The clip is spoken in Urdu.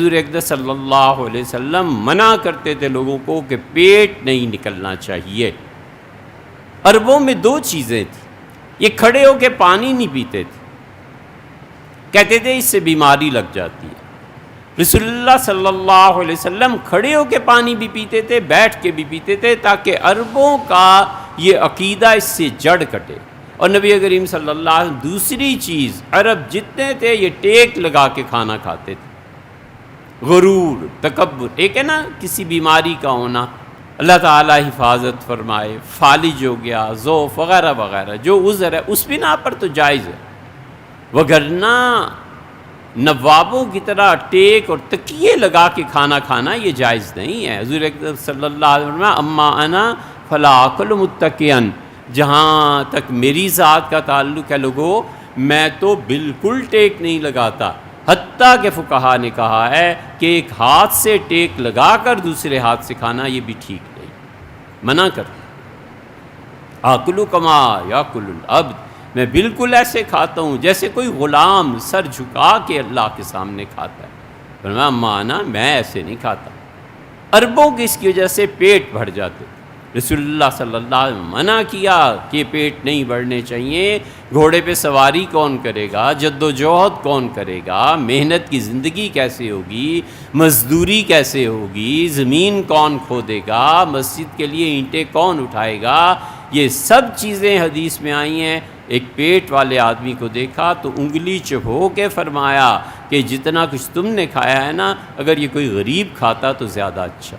حضور اقدس صلی اللہ علیہ وسلم منع کرتے تھے لوگوں کو کہ پیٹ نہیں نکلنا چاہیے۔ عربوں میں دو چیزیں تھیں، یہ کھڑے ہو کے پانی نہیں پیتے تھے، کہتے تھے اس سے بیماری لگ جاتی ہے۔ رسول اللہ صلی اللہ علیہ وسلم کھڑے ہو کے پانی بھی پیتے تھے، بیٹھ کے بھی پیتے تھے، تاکہ عربوں کا یہ عقیدہ اس سے جڑ کٹے۔ اور نبی کریم صلی اللہ علیہ وسلم دوسری چیز، عرب جتنے تھے یہ ٹیک لگا کے کھانا کھاتے تھے۔ غرور، تکبر، ایک ہے نا کسی بیماری کا ہونا، اللہ تعالیٰ حفاظت فرمائے، فالج ہو گیا، ذوف وغیرہ وغیرہ، جو عذر ہے اس بنا پر تو جائز ہے، وگرنہ نوابوں کی طرح ٹیک اور تکیے لگا کے کھانا کھانا یہ جائز نہیں ہے۔ حضور اکرم صلی اللہ علیہ وسلم اما انا فلا آکل متکئا، جہاں تک میری ذات کا تعلق ہے لوگوں، میں تو بالکل ٹیک نہیں لگاتا، حتیٰ کہ فقہا نے کہا ہے کہ ایک ہاتھ سے ٹیک لگا کر دوسرے ہاتھ سے کھانا یہ بھی ٹھیک نہیں، منع کرتا۔ آکلو کما یاکل العبد، میں بالکل ایسے کھاتا ہوں جیسے کوئی غلام سر جھکا کے اللہ کے سامنے کھاتا ہے۔ فرمایا مانا میں ایسے نہیں کھاتا۔ عربوں کی اس کی وجہ سے پیٹ بھر جاتے، رسول اللہ صلی اللہ علیہ وسلم منع کیا کہ پیٹ نہیں بڑھنے چاہیے۔ گھوڑے پہ سواری کون کرے گا، جد و جہد کون کرے گا، محنت کی زندگی کیسے ہوگی، مزدوری کیسے ہوگی، زمین کون کھودے گا، مسجد کے لیے اینٹیں کون اٹھائے گا، یہ سب چیزیں حدیث میں آئی ہیں۔ ایک پیٹ والے آدمی کو دیکھا تو انگلی چبھو کے فرمایا کہ جتنا کچھ تم نے کھایا ہے نا، اگر یہ کوئی غریب کھاتا تو زیادہ اچھا۔